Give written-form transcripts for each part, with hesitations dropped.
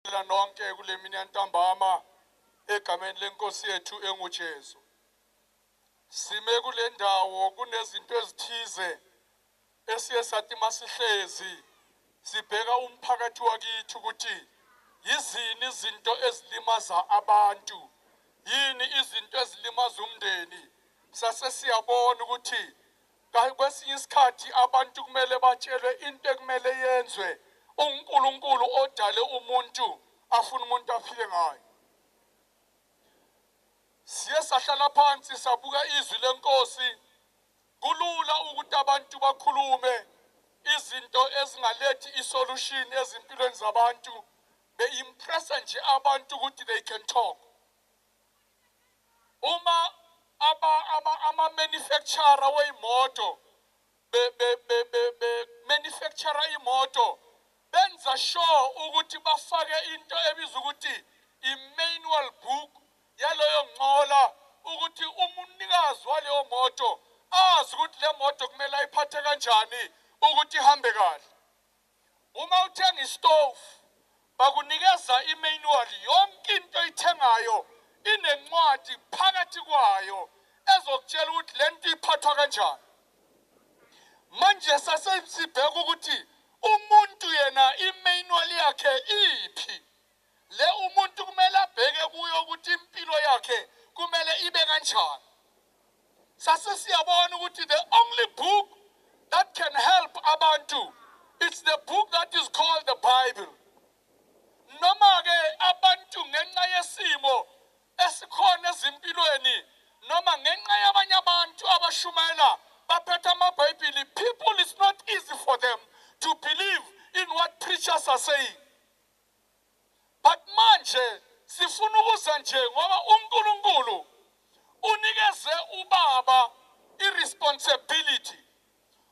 nonke kule mini yantambama egameni lenkosi yethu enguJesu. Sime kule ndawo kunezinto ezithize esiye sathi masihlezi sibheka umphakathi wakithi ukuthi yizini izinto ezilimaza abantu, yini izinto ezilimaza umndeni. Sase siyabona ukuthi kwesinye isikhathi abantu kumele batshelwe into ekumele yenzwe. uNkulunkulu odale umuntu afuna umuntu aphile ngayo. Siye sahlala phansi sabuka izwi lenkosi. Kulula ukuthi abantu bakhulume izinto ezingalethi isolution ezimpilweni zabantu. Beimpressa nje abantu ukuthi they can talk. Uma ama manufacturer weimoto manufacturer imoto benza sure ukuthi bafake into ebizwa ukuthi i-manual book yaleyo ngcola ukuthi umunikazi waleyo moto azi ukuthi le moto kumele ayiphathe kanjani ukuthi ihambe kahle. Uma uthenga istove bakunikeza i-manual, yonke into oyithengayo inencwadi phakathi kwayo ezokutshela ukuthi lento iphathwa kanjani. Manje sasibheka ukuthi umuntu yena i-manual yakhe iphi. Le umuntu kumele abheke kuyo ukuthi impilo yakhe kumele ibe kanjani. Sase siyabona ukuthi the only book that can help abantu, it's the book that is called the Bible. Noma ke abantu ngenxa yesimo esikhona ezimpilweni noma ngenxa yabanye abantu abashumayela baphethe amabhayibhili, people, it's not easy for them to believe in what preachers are saying. But manje sifuna ukuza nje ngoba uNkulunkulu unikeze ubaba irresponsibility.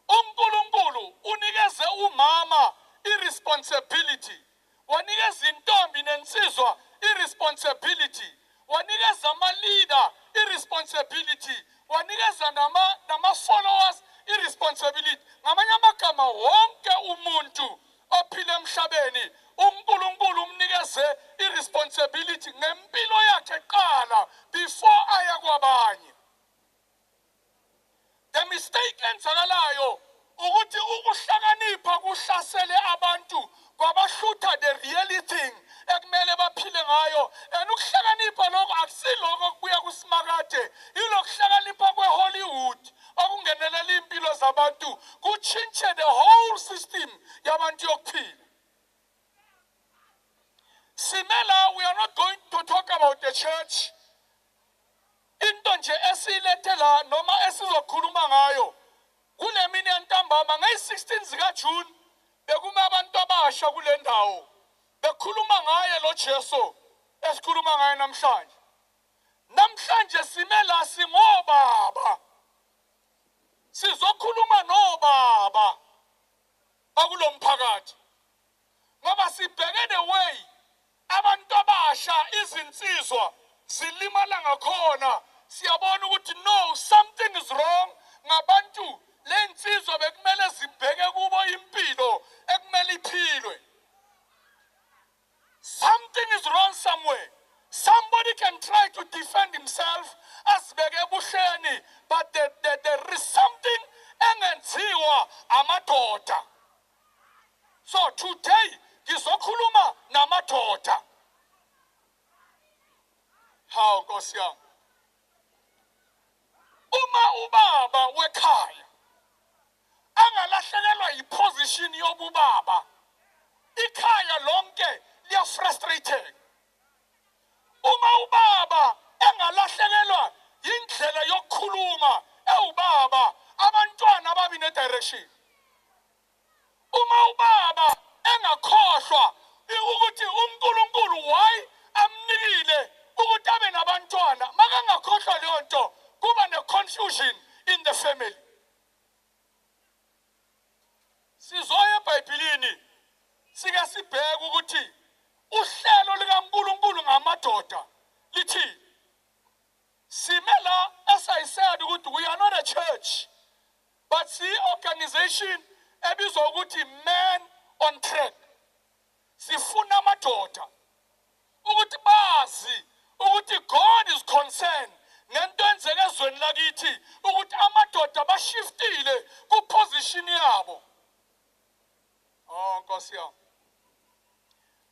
uNkulunkulu unikeze umama irresponsibility. Wanikeza intombi nensizwa irresponsibility. Wanikeza ama-leader irresponsibility. Wanikeza nama-followers irresponsibility. Ngamanye amagama wonke umuntu ophila emhlabeni uNkulunkulu umnikeze irresponsibility ngempilo yakhe qala before aya kwabanye. The mistake enzakalayo ukuthi ukuhlakanipha kuhlasele abantu kwabahlutha the real thing ekumele baphile ngayo. And ukuhlakanipha lokho akusiloko kubuya kusimakade, ilokuhlakanipha kweHollywood okungenelela impilo zabantu kutshintshe the whole system yabantu yokuphila. Simela, we are not going to talk about the church. Into nje esilethe la noma esizokhuluma ngayo kule mini yantambama ngeyi-16 zikaJune bekume abantu abasha kule ndawo bekhuluma ngaye lo Jesu esikhuluma ngaye namhlanje. Namhlanje simela singobaba, sizokhuluma nobaba bakulo mphakathi ngoba sibheke the way abantu abasha izinsizwa zilimala ngakhona. Siyabona ukuthi no, something is wrong ngabantu. Le nsizwa bekumele zibheke kubo impilo ekumele iphilwe. Something is wrong somewhere. Somebody can try to defend himself asibeke ebuhleni, but there is something engenziwa amadoda. So today ngizokhuluma namadoda. Hawu Nkosi yami. Uma ubaba wekhaya angalahlekelwa yiposition yobubaba, ikhaya lonke liya frustrated. Uma ubaba engalahlekelwa indlela yokukhuluma ewubaba, abantwana babi ne-direction. Uma ubaba engakhohlwa ukuthi uNkulunkulu why amnikile ukuthi abe nabantwana, makangakhohlwa leyo nto kuba ne-confusion in the family. Sizoya eBhayibhelini sike sibheke ukuthi uhlelo likaNkulunkulu ngamadoda lithi. Simela, as I said, ukuthi we are not a church but see organization ebizwa ukuthi Man on Track. Sifuna amadoda ukuthi bazi ukuthi God is concerned ngento enzeke ezweni lakithi ukuthi amadoda bashiftile kuposition yabo. Oh Nkosi yami.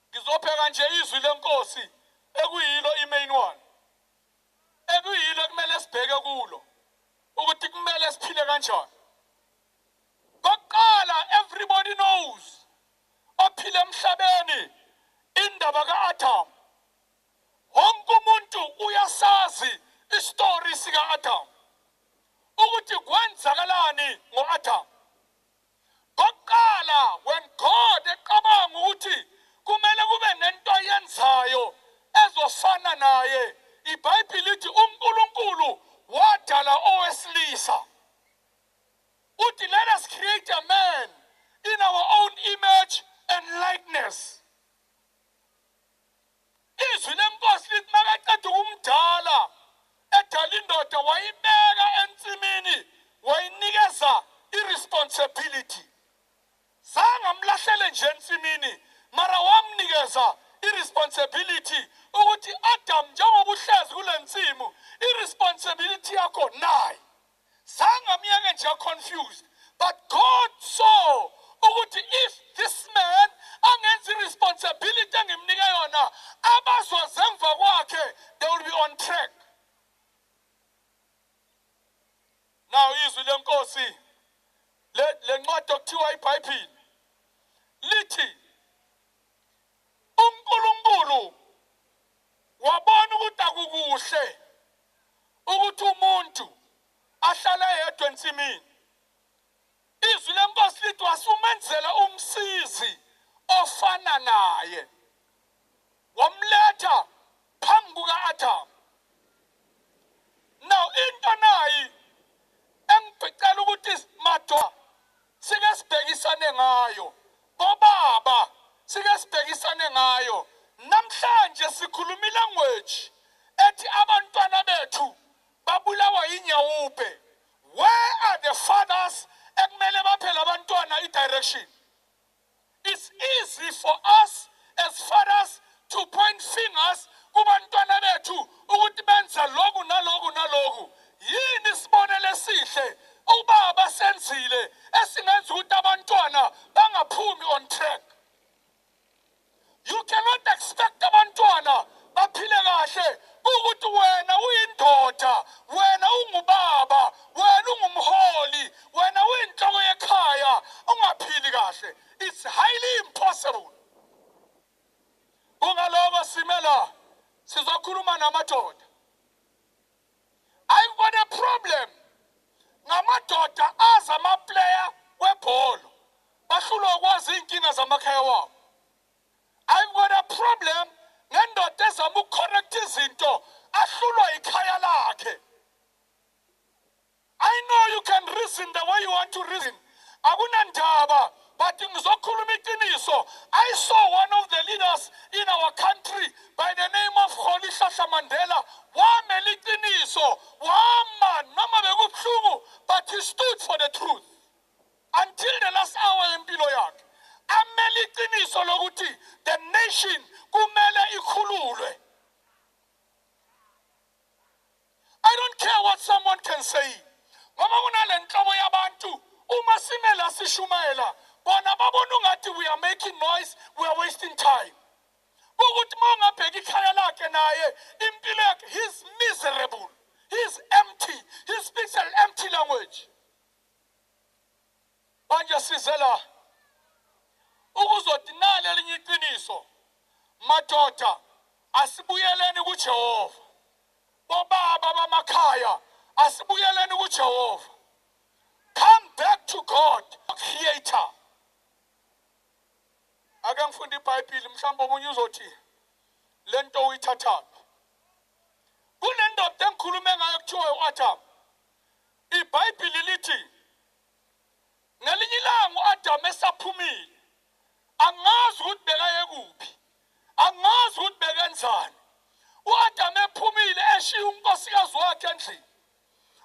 Ngizopheka nje izwi lenkosi ekuyilo imain one. Ekuyilo kumele sibheke kulo ukuthi kumele siphile kanjani. Kokuqala everybody knows ophile emhlabeni indaba kaAdam. Wonke umuntu uyasazi istory sika Adam. Ukuthi kwenzakalani ngoAdam. Kokuqala when God eqabanga ukuthi kumele kube nento yenzayo ezofana naye, iBhayibheli lithi uNkulunkulu wadala owesilisa. Uthi let us create a man in our own image and likeness. Izwi lenkosi lithi makaqeda ukumdala edala indoda wayibeka ensimini wayinikeza irresponsibility. Sangamlahlele nje ensimini mara wamnikeza irresponsibility ukuthi Adam njengoba uhlezi kule nsimu irresponsibility yakho nayi. Sangamyeke nje confused, but God saw ukuthi if this man angenza irresponsibility engimnike yona abazozemva kwakhe they will be on track. Now izwi lenkosi lencwadi okuthiwa iBhayibheli lithi uNkulunkulu wabona ukuthi akukuhle ukuthi umuntu ahlala yedwa ensimini. Izwi lenkosi lithi wasumenzela umsizi ofana naye. Wamletha phambi kuka-Adam. Now into nayi engibhecela ukuthi madoda sike sibhekisane ngayo. Bobaba sike sibhekisane ngayo. Namhlanje sikhuluma ilanguage ethi abantwana bethu babulawa yinyawupe. Where are the fathers ekumele baphela abantwana i-direction? It's easy for us as fathers to point fingers kubantwana bethu ukuthi benza lokhu naloku naloku. Yini isibonelo esihle ubaba senzile esingenza ukuthi abantwana bangaphumi on track? You cannot expect abantwana baphile kahle ukuthi wena uyindoda, wena ungubaba, wena ungumholi, wena uyinhloko yekhaya ungaphili kahle. It's highly impossible. Kungaloko simela sizokhuluma namadoda. I've got a problem ngamadoda azama player webhola bahlulwa ukwazi inkinga zamakhaya wabo. I've got a problem ngendoda ezama ucorrect izinto ahlulwa ikhaya lakhe. I know you can reason the way you want to reason. Akunandaba, but ngizokhuluma iqiniso. I saw one of the leaders in our country by the name of Rolihlahla Mandela. Wamela iqiniso, wama noma bekubuhlungu, but he stood for the truth until the last hour empilo yakhe. Amela iqiniso lokuthi the nation kumele ikhululwe. I don't care what someone can say. Ngoba kunale nhlobo yabantu uma simela sishumayela bona babona ungathi we are making noise, we are wasting time. Ukuthi mawungabheka ikhaya lakhe naye impilo yakhe, he's miserable, he's empty, he speaks an empty language. Manje sizela ukuzothi nale elinye iqiniso madoda asibuyeleni kuJehova. Bobaba bamakhaya asibuyeleni kuJehova. Come back to God, creator. Ake ngifunde iBhayibheli mhlawumbe omunye uzothi lento uyithathaphi. Kunendoda engikhulume ngayo kuthiwa uAdam. iBhayibheli lithi ngelinye ilanga uAdam esaphumile angazi ukuthi bekaye kuphi, angazi ukuthi bekenzani. uAdam ephumile eshiya unkosikazi wakhe endlini.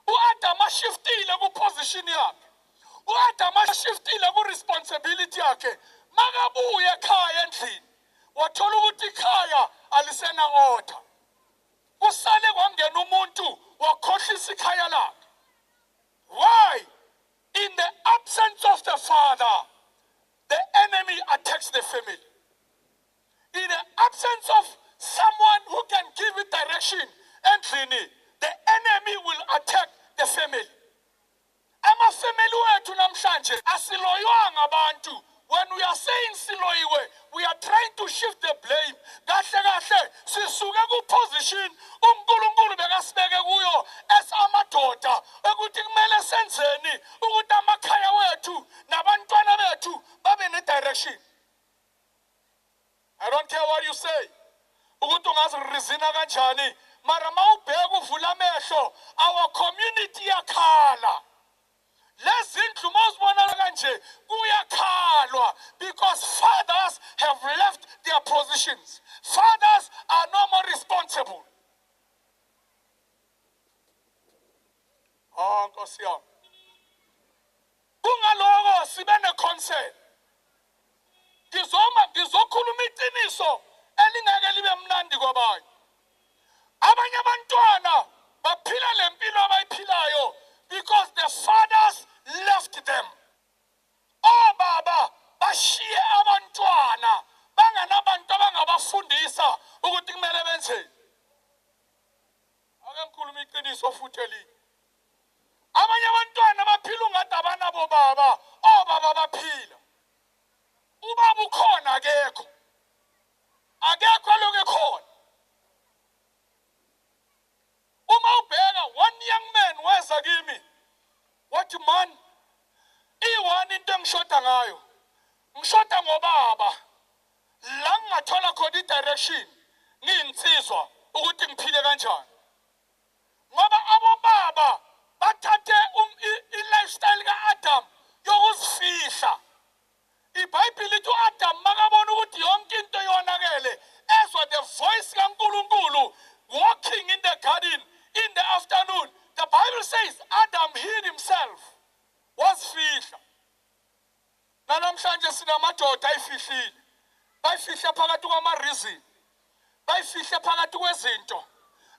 uAdam ashiftile kuposition yakhe. uAdam ashiftile ku-responsibility yakhe. Makabuye ekhaya endlini wathola ukuthi ikhaya sena order. Kusale kwangena umuntu wakhohlisa ikhaya lakhe. Why? In the absence of the father, the enemy attacks the family. In the absence of someone who can give it direction and training, the enemy will attack the family. Amafamily wethu namhlanje asiloyanga abantu. When we are saying siloyiwe, we are trying to shift the blame. Kahle kahle sisuke ku position uNkulunkulu bekasibeke kuyo as amadoda ukuthi kumele senzeni ukuthi amakhaya wethu nabantwana bethu babe ne direction. I don't care what you say. Ukuthi ungazirizina kanjani, mara mawubheka uvula amehlo, our community yakhala. Lezindlu mawuzibonala kanje kuyakhalwa because fathers have left their positions. Fathers are no more responsible. Nkosi yami. Kungaloko sibe ne-concern. Ngizokhuluma iqiniso elingeke libe mnandi kwabanye. Abanye abantwana baphila lempilo abayiphilayo because the fathers left them. Oh baba, bashiye abantwana banganabantu abangabafundisa ukuthi kumele benzeni. Ake ngikhuluma iqiniso futhi eli. Abanye abantwana baphila ungathi abanabo baba, oh baba baphila. Ubaba ukhona akekho. Akekho lokho ekhona. Uma ubheka one young man weza kimi. Wathi man, iwani into engishoda ngayo. Ngishoda ngobaba. La ngathola khona i-direction nginsizwa ukuthi ngiphile kanjani. Ngoba abobaba bathathe i-lifestyle ka-Adam yokuzifihla. IBhayibheli lithi uAdam makabona ukuthi yonke into yonakele ezwa the voice kaNkulunkulu walking in the garden in the afternoon. The Bible says Adam hid himself. Wazifihla. Namhlanje sinamadoda ayifihlile. Bayifihla phakathi kwama-reason. Bayifihla phakathi kwezinto.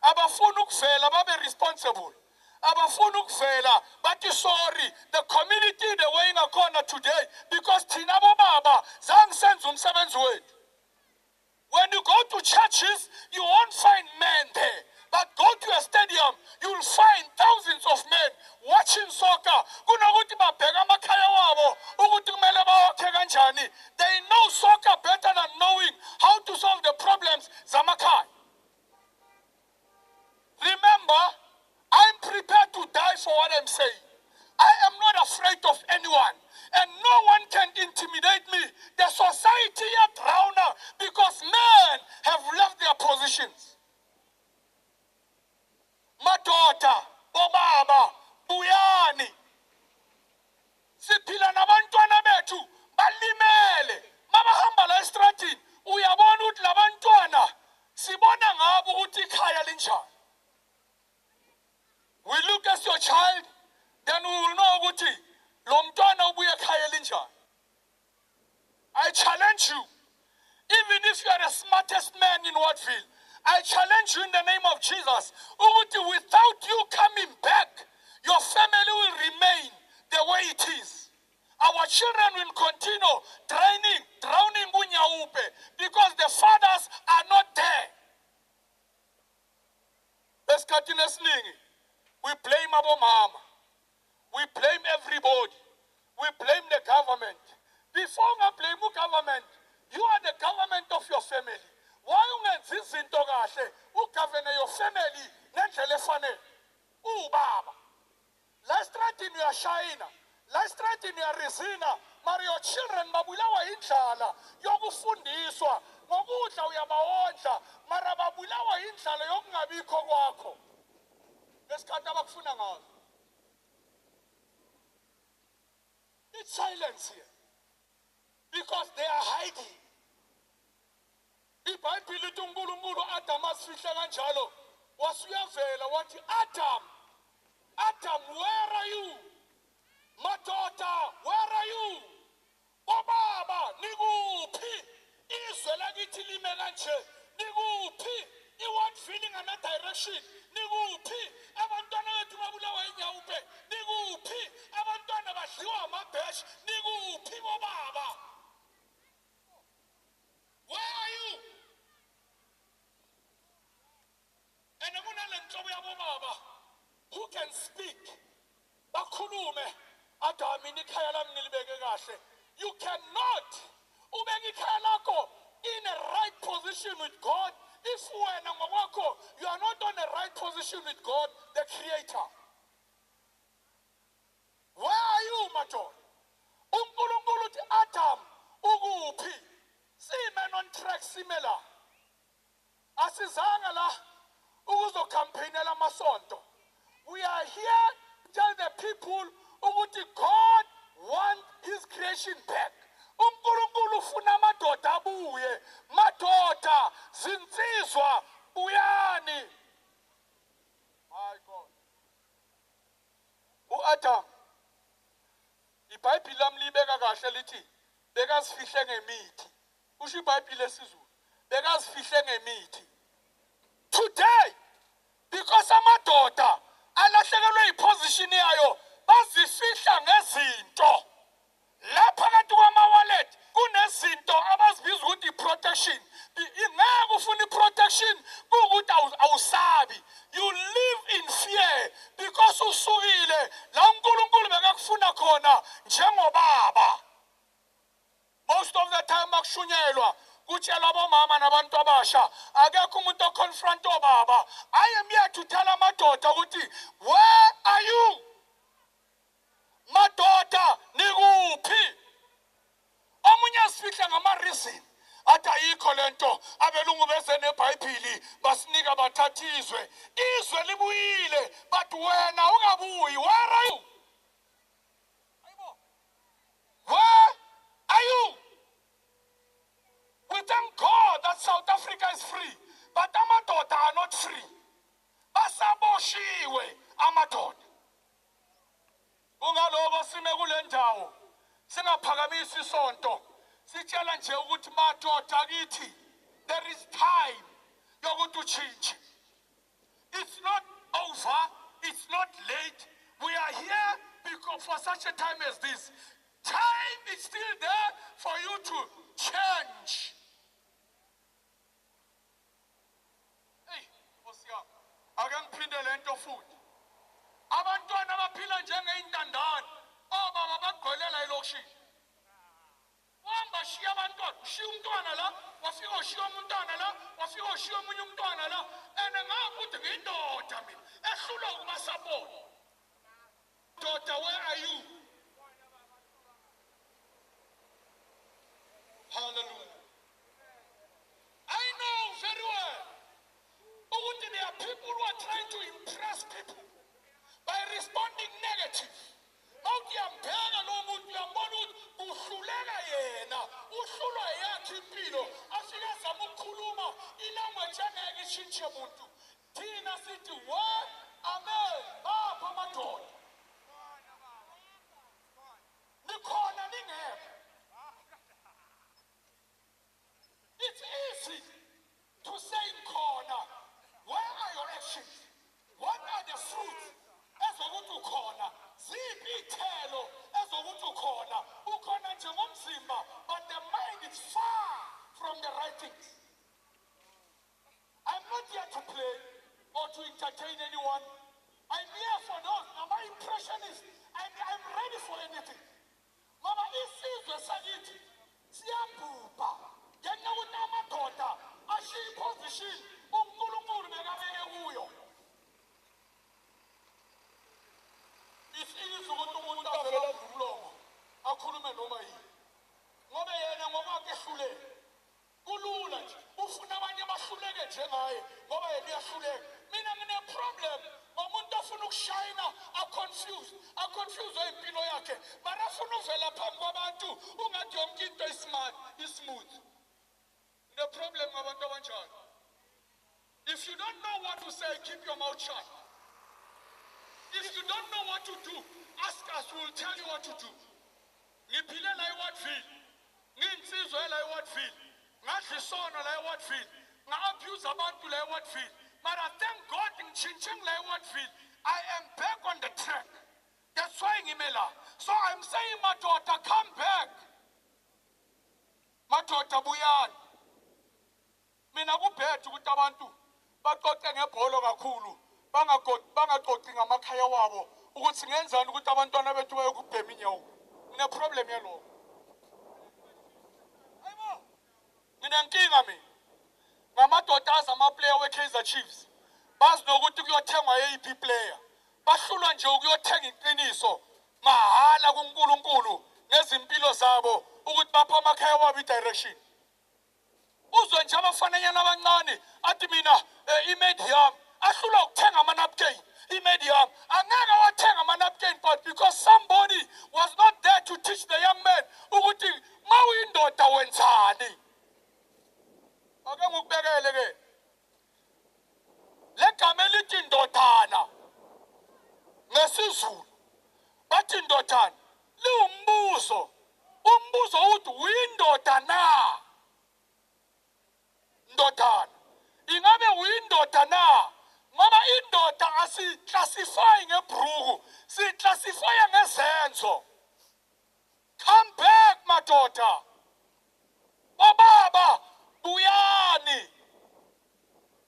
Abafuna ukuvela babe responsible. Abafuna ukuvela bathi sorry, the community the way ngakhona today because thina bobaba zange senze umsebenzi wethu. When you go to churches, you won't find men there. But go to a stadium, you'll find thousands of men watching soccer. Kunokuthi babheka amakhaya wabo ukuthi kumele bawakhe kanjani. They know soccer better than knowing how to solve the problems zamakhaya. Remember, I'm prepared to die for what I'm saying. I am not afraid of anyone. And no one can intimidate me. The society are drowned because men have left their positions. Madoda, bobaba, buyani. Siphila nabantwana bethu balimele. Mabahamba la estradini, uyabona ukuthi labantwana sibona ngabo ukuthi ikhaya linjani. We look at your child, then we will know ukuthi lo mntwana ubuye ekhaya linjani. I challenge you, even if you are the smartest man in Wattville, I challenge you in the name of Jesus, ukuthi without you coming back, your family will remain the way it is. Our children will continue drowning unyaupe because the fathers are not there. Esikhathini esiningi, we blame our mama. We blame everybody. We blame the government. Before we blame the government, you are the government of your family. Why ungenzi izinto kahle ugovern your family ngendlela efanele? Ubaba. Last night in your China, last night in your Resina, mari your children babulawa indlala yokufundiswa ngokudla uyabawondla mara babulawa indlala yokungabikho kwakho. Lesikhathi abakufuna ngazo. It's silence here. Because they are hiding. IBhayibheli lithi uNkulunkulu Adam asifihla kanjalo. Wasuyavela wathi Adam, Adam, where are you? Madoda, where are you? Obaba, nikuphi? Izwe lakithi lime kanje. nikuphi iward feeling ana direction nikuphi abantwana bethu babulawa inyawupe nikuphi abantwana badliwa amabheshi nikuphi bobaba. Where are you? And kunale nhlobo yabo baba who can speak bakhulume athi mina ikhaya lami ngilibeke kahle. You cannot ubeka ikhaya lakho in a right position with God if wena ngokwakho you are not on the right position with God the creator. Where are you madoda? uNkulunkulu uthi Adam ukuphi? Sime on track simela. Asizanga la ukuzokhampheynela amasonto. We are here to tell the people ukuthi God wants his creation back. uNkulunkulu ufuna amadoda abuye. Madoda zinsizwa buyani. My God. uAdam iBhayibheli lami libeka kahle lithi bekazifihle ngemithi. Usho iBhayibheli lesizulu bekazifihle ngemithi. Today because amadoda alahlekelwe iposition yayo bazifihla ngezinto. Lapha kanti kwama-wallet kunezinto abazibiza ukuthi protection. Ingeke ufune protection kuukuthi awusabi. You live in fear because usukile la uNkulunkulu bekakufuna khona njengobaba. Most of the time bakushunyelwa kutshelwa abomama nabantu abasha akekho umuntu oconfront obaba. I am here to tell amadoda ukuthi where are you? Madoda nikuphi? Omunye asifihle ngama-reason athi ayikho lento abelungu beze neBhayibheli basinika bathatha izwe. Izwe libuyile but wena ungabuyi. Where are you? Where are you? We thank God that South Africa is free, but amadoda are not free. Basaboshiwe amadoda. Ungaloko sime kule ndawo singaphakamisi isonto sitshela nje ukuthi madoda kithi there is time yokuthi uchinje. It's not over, it's not late. We are here because for such a time as this. Time is still there for you to change. Hey, Osiyama, ake ngiphinde lento futhi. Abantwana baphila njengeyintandane. Obaba bagqwelela elokishini. Wambashiya abantwana, ushiya umntwana la, wafika ushiya umntwana la, wafika ushiya omunye umntwana la. Ene ngakuthi ngiyindoda mina ehlulwa ukumasapota. Doda, where are you? Hallelujah. I know very well ukuthi there are people who are trying to impress people by responding negative. Mawuyambheka lo muntu uyambona ukuthi uhluleka yena, uhlulwa yakhe impilo, afike azama ukukhuluma ilanguage engeke ishintshe umuntu. Thina sithi where amen bapha amadoda. Nikhona ningekho. It's easy to say khona. Where are your actions? What are the fruits? Ezokuthi ukhona. Ziphi ithelo ezokuthi ukhona. Ukhona njengomzimba, but the mind is far from the right things. I'm not here to play or to entertain anyone. I'm here for those. Now my impression is I'm ready for anything. Mama, isizwe sakithi siyabhubha. Ngenxa yokuthi amadoda ashiya iposition uNkulunkulu bekabeke kuyo. Isizwe ukuthi umuntu avela umlomo akhulume noma yini. Ngoba yena ngokwakhe ehluleke. Kulula nje. Ufuna abanye bahluleke njengaye ngoba yena uyahluleka. Mina ngine problem ngomuntu ofuna ukushayina aconfuse impilo yakhe. Mara afuna uvela phambi kwabantu ungathi yonke into ismooth. The problem ngabantu abanjalo. If you don't know what to say, keep your mouth shut. If you don't know what to do, ask us, we will tell you what to do. Ngiphile la eWardville. Nginsizwe la eWardville. Ngadla isono la eWardville. nga-abuse abantu la eWatfield. Mara thank God ngitshintsheng la eWatfield. I am back on the track. That's why ngime la. So I'm saying madoda, come back. Madoda buyani. Mina kubhethe ukuthi abantu baxoxe ngebholo kakhulu. Bangaxoxi ngamakhaya wabo ukuthi ngenzani ukuthi abantwana bethu bayokubhema inyawo. Ngine problem yalo. Hayibo. Mina nkinga mina. Ngamadoda azama-player we-Kaizer Chiefs. Bazi nokuthi kuyothengwa yeyiphi player. Bahlulwa nje ukuyothenga iqiniso mahala kuNkulunkulu nezimpilo zabo ukuthi bapha amakhaya wabo i-direction. Uzwe nje abafananyana abancane athi mina i-medium ahlulwa ukuthenga ama-napkin. I-medium angeke wathenga ama-napkin, but because somebody was not there to teach the young man ukuthi ma uyindoda wenzani. Ake ngikubekele ke. Legama elithi indodana ngesizulu bathi indodana liwumbuzo. Umbuzo uthi uyindoda na? Ndodana ingabe uyindoda na? Ngoba indoda asiclassify ngebruku, siclassify ngezenzo. Come back madoda. Baba buyani.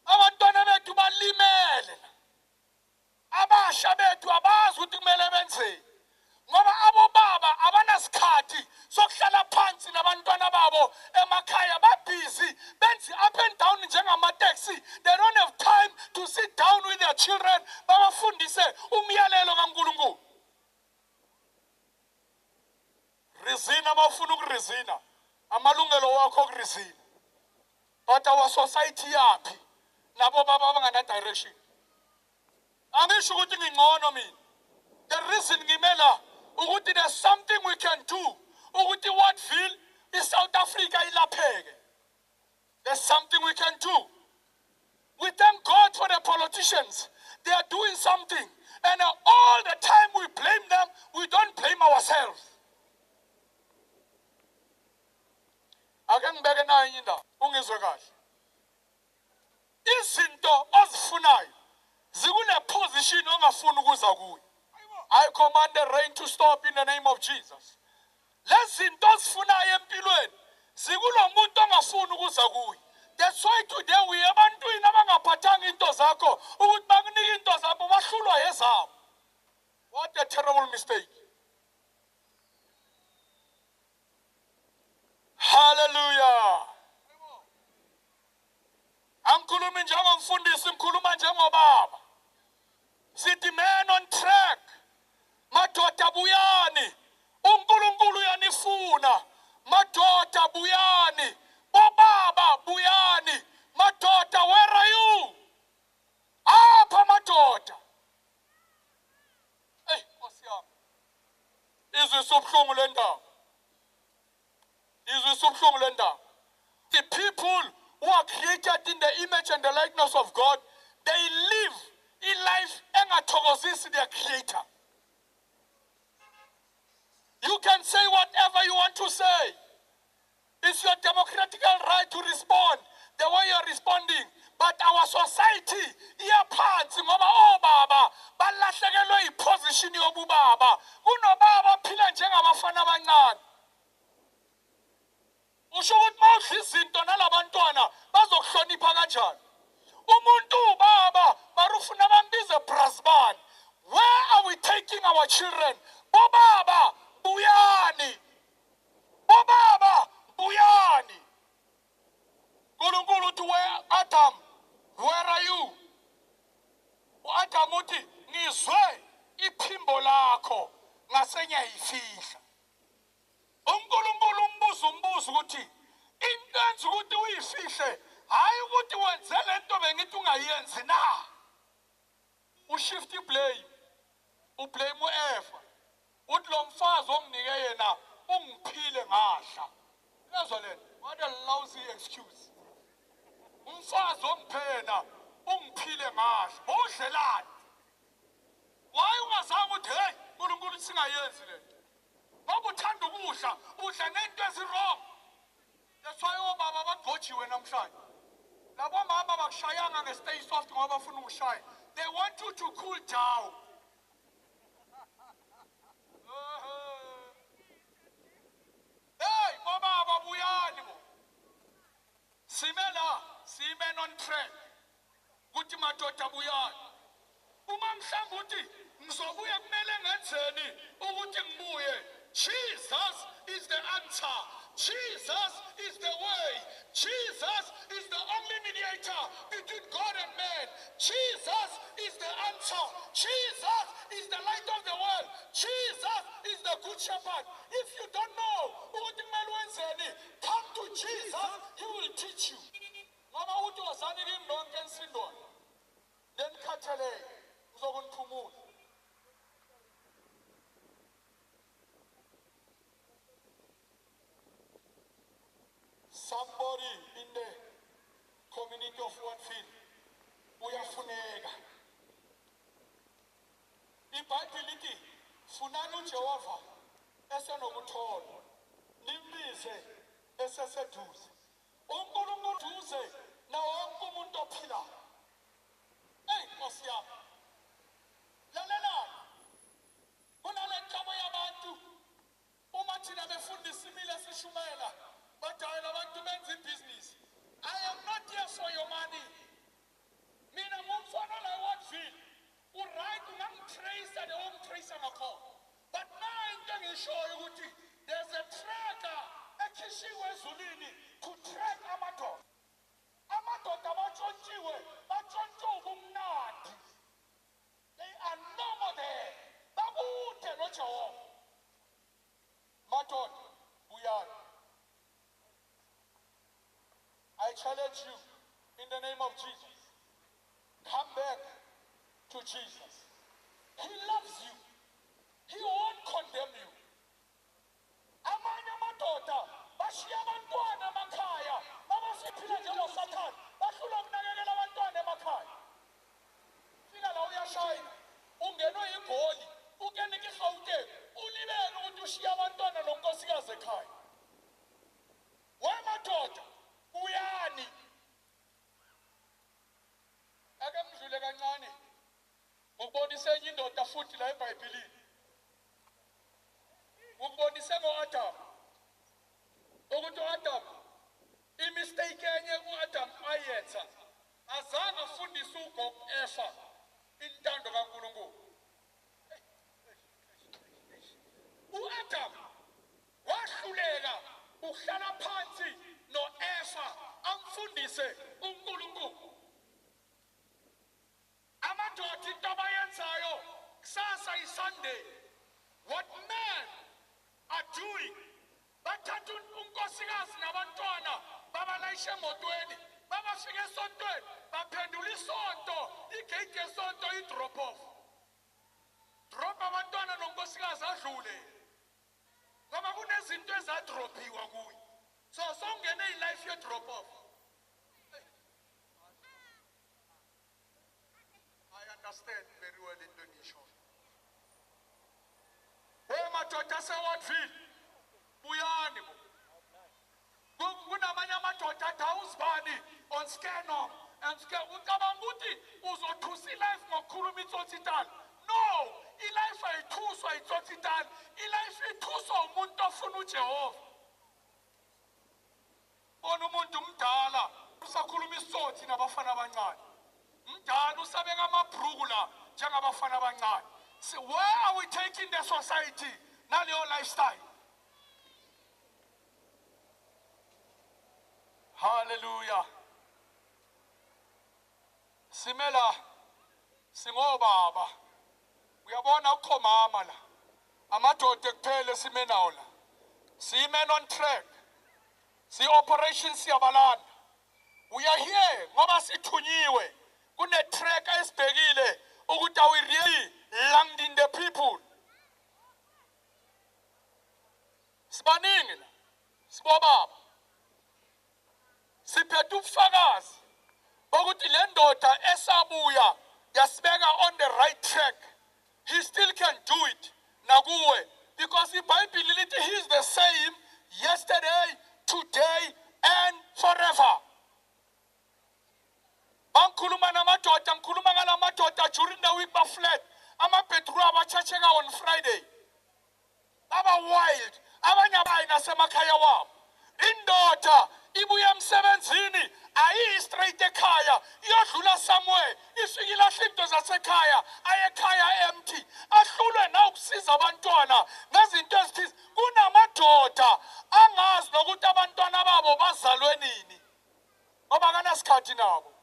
Abantwana bethu balimele. Abasha bethu abazi ukuthi kumele benzeni. Ngoba abobaba abanasikhathi sokuhlala phansi nabantwana babo emakhaya babhizi benzi up and down njengama-taxi. They don't have time to sit down with their children babafundise umyalelo kaNkulunkulu. Rizina mawufuna ukurizina amalungelo wakho okurizina. But our society yaphi nabo baba abangana direction. Angisho ukuthi ngingcono mina. The reason ngimela ukuthi there's something we can do. Ukuthi Watfield is South Africa ilapheke. There's something we can do. We thank God for the politicians. They are doing something. And all the time we blame them, we don't blame ourselves. Ake ngibeke nayo enye indaba ungizwe kahle. Izinto ozifunayo zikule position ongafuni ukuza kuyo. I command the rain to stop in the name of Jesus. Lezinto ozifunayo empilweni zikulo muntu ongafuni ukuza kuyo. That's why today we abantwini abangaphathanga into zakho ukuthi bakunike into zabo bahlulwa yezabo. What a terrible mistake. Hallelujah. Angikhulumi njengomfundisi, ngikhuluma njengobaba. Sithi man on track. Madoda buyani. uNkulunkulu uyanifuna. Madoda buyani. Bobaba buyani. Madoda, where are you? Apha madoda. Hey, Nkosi yami. Izwe sobhlungu le ndaba. Izwe sobhlungu le ndaba. The people who are created in the image and the likeness of God, they live in life engathokozisi their creator. You can say whatever you want to say. It's your democratical right to respond the way you're responding. But our society, iyaphansi ngoba obaba balahlekelwe iposition yobubaba. Kunobaba phila njengabafana abancane. Usho ukuthi mawudla izinto nalabantwana bazokuhlonipha kanjani? Umuntu baba barufuna bambize brasban. Where are we taking our children? Bobaba buyani. Bobaba buyani. Nkulunkulu uthi where Adam, where are you? U-Adam uthi ngizwe iphimbo lakho ngasenyayifihla. uNkulunkulu umbuzo ukuthi into enza ukuthi uyifihle hayi ukuthi wenze lento bengithi ungayenzi na. Ushift blame. Ublame uEva. Uthi lo mfazi onginike yena ungiphile ngahla. Uyazwa lento? What a lousy excuse. Umfazi ongiphena ungiphile ngahla. Udlelani? Why ungazange uthi hey uNkulunkulu singayenzi lento? Ngoba uthanda ukudla, udla nento ezirong. That's why obaba bagojiwe namhlanje. Labo mama bakushayanga nge-stay soft ngoba bafuna ukushaya. They want you to cool down. Hey, bobaba buyani bo. Simela, simen on track. Kuthi madoda buyani. Uma mhlawumbe uthi ngizobuya kumele ngenzeni ukuthi ngibuye. Jesus is the answer. Jesus is the way. Jesus is the only mediator between God and man. Jesus is the answer. Jesus is the light of the world. Jesus is the good shepherd. If you don't know ukuthi kumele wenzeni, come to Jesus. He will teach you. Ngoba uthi wazani kimi lonke ensindwana. Then khathalele uzokuniphumula. Somebody in the community of Whitefield uyafuneka. IBhayibheli lithi funani uJehova esenokuthola, nimbize eseseduze. uNkulunkulu duze nawo wonke umuntu ophilayo. Hey Nkosi yami, lalelani kunale nhlabo yabantu uma thina befundisa imile sishumayela badayela abantu benza ibhizinisi. I am not here for your money. Mina ngumfana la Whitefield. Uright ungangitrace the home tracer ngakhona. But now into ngishoyo ukuthi there's a tracker ekhishiwe ezulwini to track amadoda. Amadoda abatshontshiwe, batshontshe ubumnandi. They are normal there. Bakude noJehova. Madoda, buyani. I challenge you in the name of Jesus. Come back to Jesus. He loves you. He won't condemn you. Amanye amadoda bashiya abantwana emakhaya, abasiphila njengoSathane, bahlula ukunakekela abantwana emakhaya. Fika la uyashaya, ungenwe igoli, ukenika iGauteng, ulibele ukuthi ushiya abantwana nonkosikazi ekhaya. Wemadoda uyani. Ake mdlule kancane ngokubonisa enye indoda futhi la eBhayibhelini. Ngokubonisa ngoAdam ukuthi uAdam imistake enye uAdam ayenza azange afundise ugogo Eva intando kaNkulunkulu. uAdam wahluleka uhlala phansi noEva amfundise uNkulunkulu. Amadoda into abayenzayo kusasa iSunday, what men are doing, bathatha unkosikazi nabantwana babalayisha emotweni, babafika esontweni, baphendula isonto, igate yesonto i-drop off. Drop abantwana nonkosikazi adlule. Ngoba kunezinto ezadrophiwa kuyo. So songene ilife ye-drop off. I understand very well into ngisho. Madoda aseWhitefield buyani bo. Kunamanye amadoda adawuzibani on Scanom and ucabanga ukuthi uzothusa ilife ngokukhuluma itsotsidala. No, ilife ayithuswa itsotsidala. Ilife ithuswa umuntu ofuna uJehova. Bona umuntu mdala usakhuluma isotsi nabafana abancane. Mdala usabeka amabhruku la njengabafana abancane. So where are we taking the society? Naleyo lifestyle. Hallelujah. Simela singobaba. Uyabona ukho mama la. Amadoda kuphela simenawo la. Simen on track. Si operation siyabalana. We are here ngoba sithunyiwe. Kune track esibhekile ukuthi we really landed in the people. Sibaningi la. Sibobaba. Siphethe ubufakazi bokuthi le ndoda esabuya yasibeka on the right track. He still can do it nakuwe because iBhayibheli lithi he is the same yesterday, today and forever. Mawukhuluma namadoda ngikhuluma ngalamadoda during the week baflat amabhedru abatshacheka on Friday. Aba wild abanye abayi nasemakhaya wabo. Indoda ibuya emsebenzini ayi straight ekhaya iyodlula somewhere ifike ilahle into zasekhaya ayekhaya empty ahlulwe na ukusiza abantwana ngezinto ezithize. Kunamadoda angazi nokuthi abantwana babo bazalwe nini ngoba kanasikhathi nabo.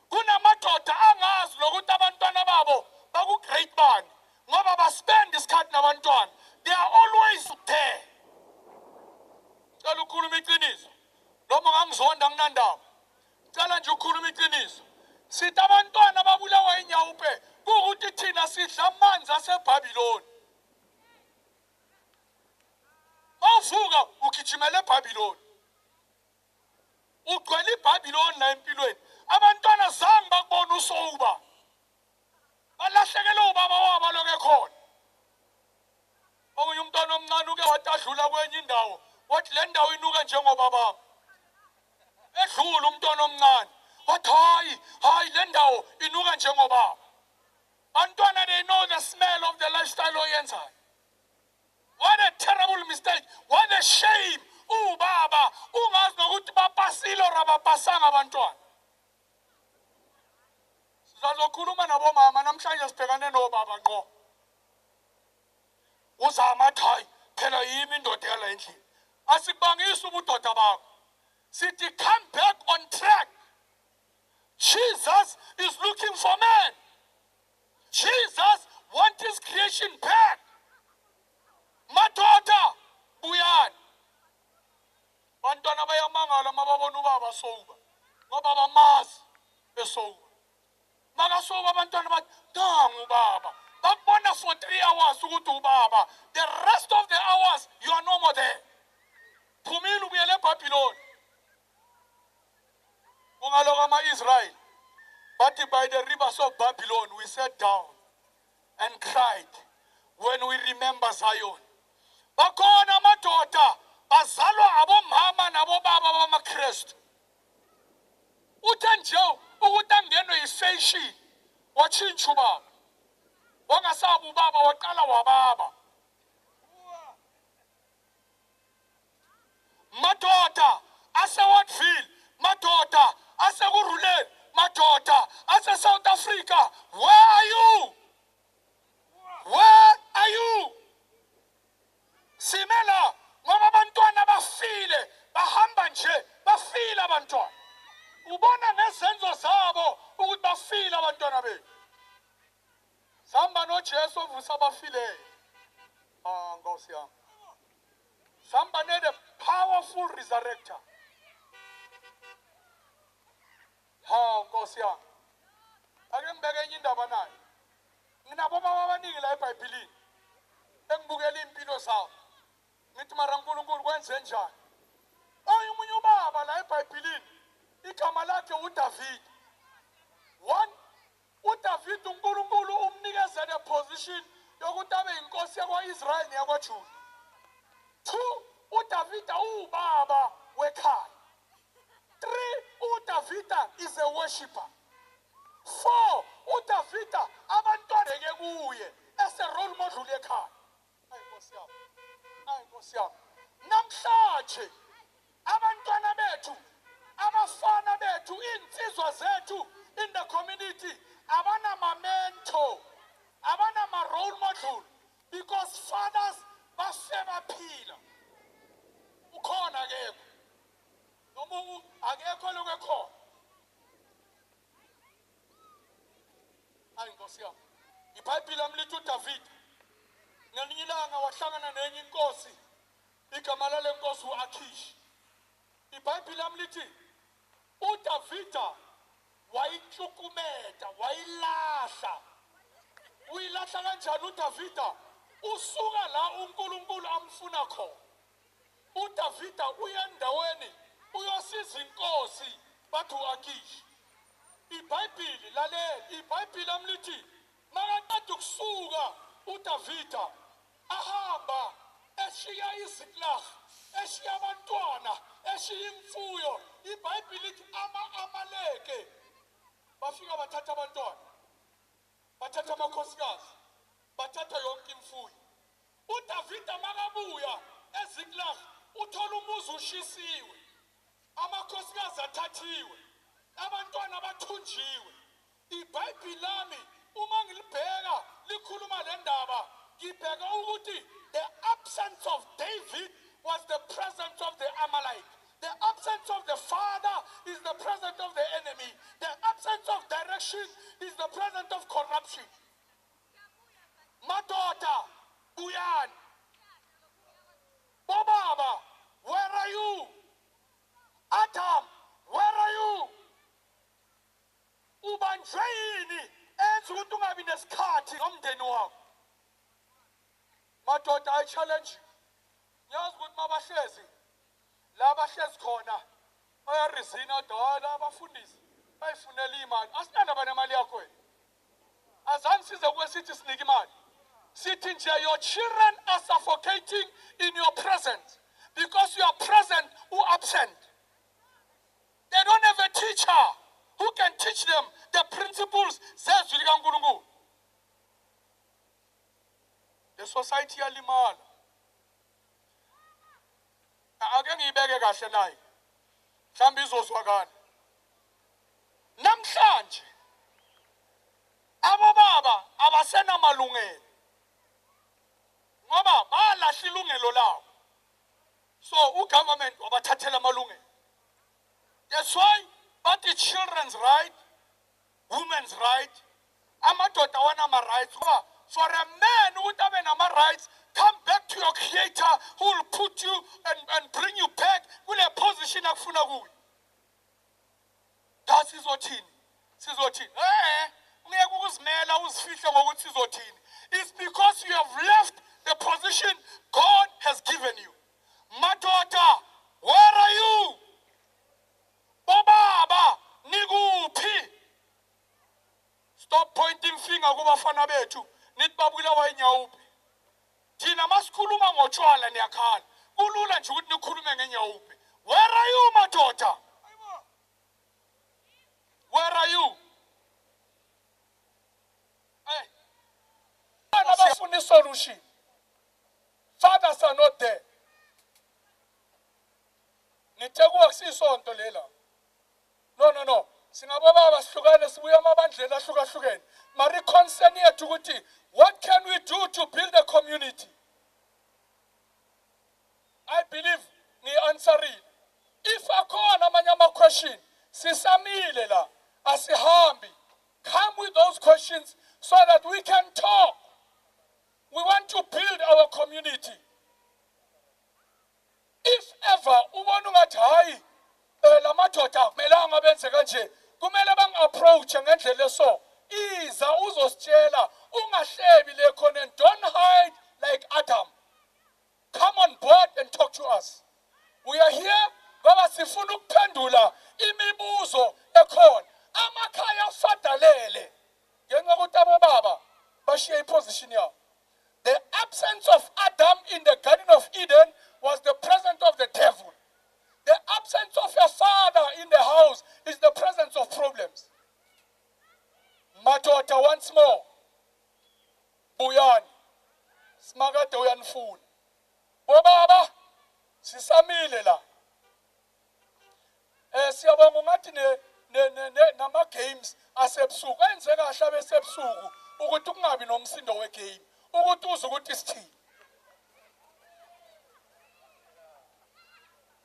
Kunamadoda angazi nokuthi abantwana babo baku-grade bani ngoba baspend isikhathi nabantwana. They are always there. Cala ukhuluma iqiniso noma ngangizonda nginandaba. Cala nje ukhuluma iqiniso. Sithi abantwana babulawa inyawupe kuukuthi thina sidla amanzi aseBhabhiloni. Mawuvuka ugijimela eBhabhiloni. Ugcwele iBhabhiloni la empilweni. Abantwana zange bakubona uSowuba. Balahlekele ubaba wabo lokho ekhona. Omunye umntwana omncane uke watadlula kwenye indawo. Wathi le ndawo inuka njengobaba. Edlula umntwana omncane. Wathi hayi le ndawo inuka njengobaba. Bantwana they know the smell of the lifestyle oyenzayo. What a terrible mistake. What a shame. Ubaba ungazi nokuthi bapasile or abapasanga abantwana. Sizazokhuluma nabomama namhlanje sibhekane nobaba ngqo. Uzama athi phela yimi indoda yala endlini. Asikubangisa ubudoda bakho. Sithi come back on track. Jesus is looking for men. Jesus wants his creation back. Madoda buyani. Bantwana bayamangala mababona ubaba Sowuba ngoba bamazi eSowuba. MakaSowuba abantwana bathi nangu ubaba. Bakubona for 3 hours ukuthi ubaba. The rest of the hours you are no more there. Phumile ubuyele eBhabhiloni. Ungaloka ama-Israel. But by the rivers of Babylon we sat down and cried when we remember Zion. Bakhona amadoda bazalwa abomama nabobaba bamaKristu. Uthe nje ukuthi angenwe yifashion watshintsha ubaba. Wangasabi ubaba waqala wababa. Madoda ase-Wattville, madoda ase-Kuruleni, madoda ase-South Africa. Where are you? Where are you? Simela ngoba abantwana bafile bahamba nje bafile abantwana. Ubona ngezenzo zabo ukuthi bafile abantwana bethu. Samba noJesu ovusa abafileyo. Nkosi yami. Samba ne the powerful resurrector. Nkosi yami. Ake ngibeke enye indaba nayo. Nginabo baba abaningi la eBhayibhelini. Engibukela impilo zabo. Ngithi mara uNkulunkulu kwenze njani? Omunye ubaba la eBhayibhelini igama lakhe uDavid. uDavid uNkulunkulu umnikezele position yokuthi abe inkosi yakwa-Israyeli neyakwaJuda. 2 uDavida ubaba wekhaya. 3 uDavida is a worshipper. 4 uDavida abantwana ke kuye as a role model ekhaya. Nkosi yami. Namhlanje abantwana bethu, abafana bethu, insizwa zethu in the community abana ma-mentor, abana ma-role model because fathers base baphila. Ukhona akekho noma akekho lokho ekhona. Nkosi yami. iBhayibheli lamlithi uDavid ngelinye ilanga wahlangana nenye inkosi igama lale nkosi u-Akhishi. iBhayibheli lamlithi uDavida wayihlukumeza wayilahla. Uyilahla kanjani uDavida? Usuka la uNkulunkulu amfuna khona. uDavida uya endaweni uyosiza inkosi bathi u-Akhishi. iBhayibheli lalela, iBhayibheli lamlithi makaqeda ukusuka uDavida ahamba eshiya iZiklag, eshiya abantwana, eshiya imfuyo. iBhayibheli lithi ama-Amaleki bafika bathatha abantwana, bathatha amakhosikazi, bathatha yonke imfuyo. uDavida makabuya eZiklag uthola umuzi ushisiwe, amakhosikazi athathiwe, abantwana bathunjiwe. iBhayibheli lami uma ngilibheka likhuluma le ndaba, ngibheka ukuthi the absence of David was the presence of the Amalek. The absence of the father is the presence of the enemy. The absence of direction is the presence of corruption. Madoda, Buyan, Bobaba, where are you? Adam, where are you? Ubanjayini, enzi ukuthi ungabi nesikhathi nomndeni wakho. Madoda, I challenge you. Ngiyazi ukuthi mabahlezi laba hlezi khona bayarizina dola abafundisi bayifunela imali. Asinanda banemali yakho wena. Azange size kwesithi sinike imali. Sithi nje your children are suffocating in your presence because you are present or absent. They don't have a teacher who can teach them the principles. The society yalimala. Ake ngiyibeke kahle naye. Mhlawumbe izozwakala. Namhlanje abobaba abasena malungelo. Ngoba balahla ilungelo lawo. So ugovernment wabathathela amalungelo. That's why but the children's right, women's right, amadoda wana rights. For a man who doesn't have rights, come back to your creator who will put you and bring you back with a position of funagu. That is what in. It's because you have left the position God has given you. My daughter, where are you? Baba, nigupi. Stop pointing finger over bafana bethu. Nit babula wa inyawupi. Thina masikhuluma ngotshwala niyakhala. Kulula nje ukuthi nikhulume ngenyawupi. Where are you, my daughter? Where are you? Hey. Abafuna solution. Fathers are not there. Nitekuwa kusisonto lela. No. Singabobaba sihlukane sibuya amabandlela ahlukahlukene. Mari concern yethu ukuthi what can we do to build a community? I believe ni answering. If akhona amanye ama-question sisamile la asihambi. Come with those questions so that we can talk. We want to build our community. If ever ubona ungathi hayi lamadoda melanga benze kanje kumele bang-approach ngendlela eso iza uzositshela ungahlebi le khona and don't hide like Adam. Come on board and talk to us. We are here ngoba sifuna ukuphendula imibuzo ekhona. Amakhaya afadalele ngenxa ukuthi abobaba bashiye iposition yabo. The absence of Adam in the Garden of Eden was the presence of the devil. The absence of your father in the house is the presence of problems. My daughter, once more. Buyani. Smagade uyanifuna. Bobaba, sisamile la. Siyabonga ungathi nama games asebusuku. Enze kahle abesebusuku ukuthi kungabi nomsindo wegame. Ukuthi uze ukuthi sithini.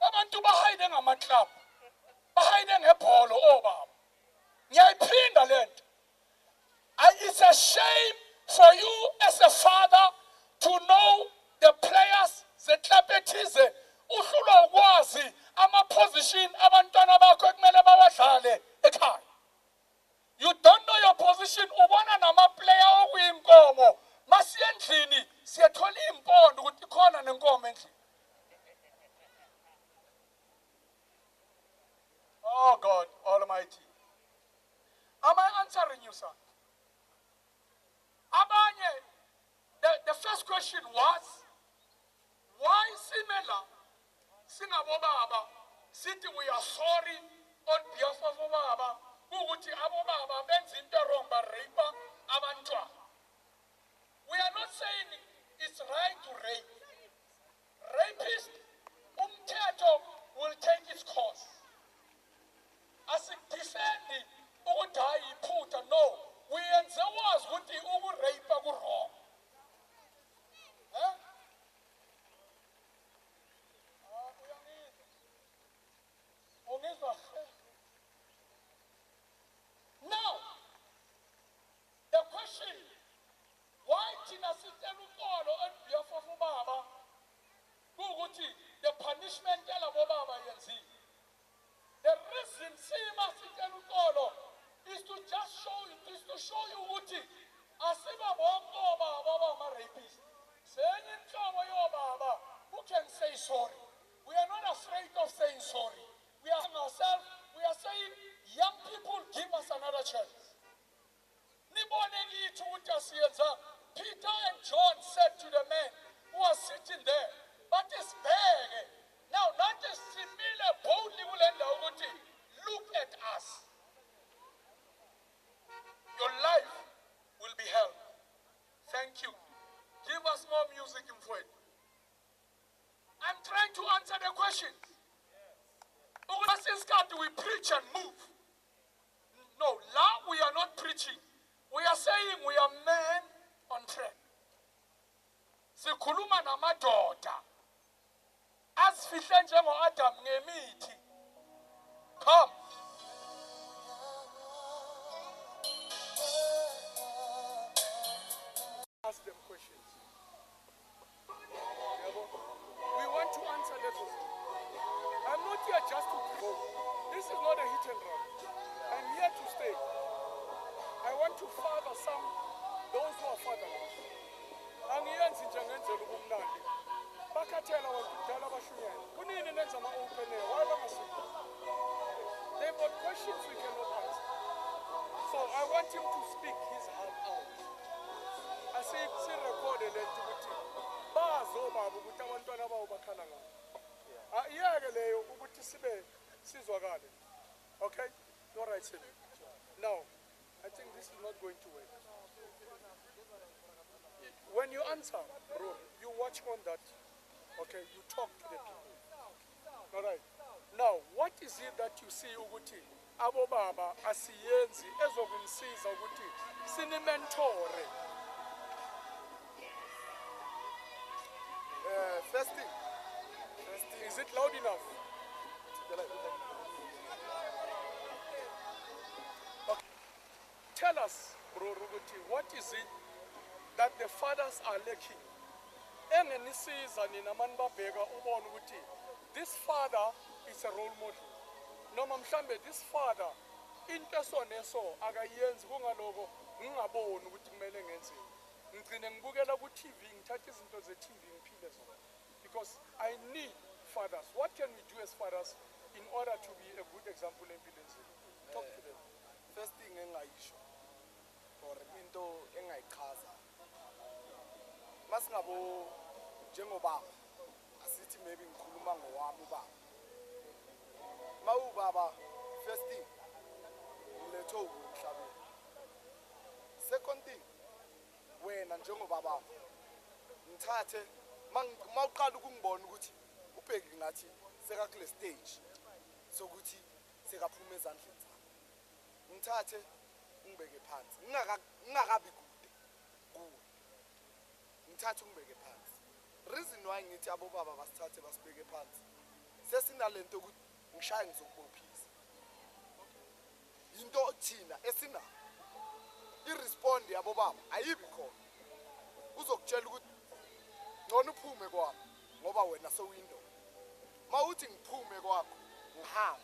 Abantu bahayide ngamaklub. Bahayide ngebholo obaba. Ngiyayiphinda lento. It's a shame for you as a father to know the players zeklapethize uhlulwa ukwazi ama-position abantwana bakho ekumele bawadlale ekhaya. You don't know your position. Ubona nama-player okuyinkomo. Masiye endlini siyethola impondo ukuthi khona nenkomo endlini. Oh God Almighty. Am I answering you, son? Abanye, the first question was, why similar? Singabobaba, city we are sorry on behalf of Obaba. ukuthi abobaba benza into wrong ba-rape abantwana. We are not saying it's right to rape. Rapist, umthetho will take its course. Asikudefendi ukuthi hayi iphutha, no. Uyenze wazi ukuthi ukurape ku-wrong. Now, the question, why thina sicela uxolo on behalf of ubaba ukuthi the punishment yalabo baba yenzile? The reason sima sicela uxolo is to just show you ukuthi asiba bonke obaba abama-rapists. Senye inhlobo yobaba who can say sorry. We are not afraid of saying sorry. We are ourselves, we are saying, young people, give us another chance. Peter and John said to the men who are sitting there, but it's big. Now, not a similar boldly look at us. Your life will be held. Thank you. Give us more music in Fred. I'm trying to answer the question. We preach and move. No, now we are not preaching. We are saying we are men on track. Sikhuluma namadoda asifihle njengo-Adam ngemithi. Come. Ask them questions. We want to answer that question. I'm not here just to provoke. This is not a hit and run. I'm here to stay. I want to father those who are fatherless. Angiyenzi nje ngenzela ubumnandi. Bakathela wakudala abashunyana. Kunini nenza ama-open air? Why bangasiki? They've got questions we cannot answer. So I want him to speak his heart out. Asirekhode lento ukuthi bazobaba ukuthi abantwana babo bakhala ngabo. Iyeke leyo ukuthi sizwakale. Okay? All right, sir. Now, I think this is not going to work. When you answer, bro, you watch on that. Okay? You talk to the people. All right? Now, what is it that you see ukuthi abo baba asiyenzi ezokumsiza ukuthi sinimentore? First thing. Is it loud enough? Okay. Tell us, Bro Ruguti, what is it that the fathers are lacking? This father is a role model. Noma mhlambe this father into soneso akayenzi kungaloko ngingaboni ukuthi kumele ngenzeni. Ngicine ngibukela ku TV ngithatha izinto ze TV ngiphile zona. Because I need fathers. What can we do as fathers in order to be a good example empilweni zethu? Talk to them. First thing engayisho or into engayichaza. Masingabo njengobaba asithi maybe ngikhuluma ngowami ubaba. Mawubaba first thing uletho umhlabeni. Second thing wena njengobaba ngithathe mawuqala ukungibona ukuthi ubheki ngathi seka kule stage sokuthi sekaphuma ezandleni zami. Ngithathe ngibeke phansi. Ngingakabi kude kuwe. Ngithathe ngibeke phansi. Reason why ngithi abobaba basithathe basibeke phansi. Sesinalento ukuthi ngishaya ngizokubophisa. Into thina esina irespond yabobaba ayibi khona. Uzokutshela ukuthi ngona uphume kwami ngoba wena sewindoda. Mawuthi ngiphume kwakho ngihamba.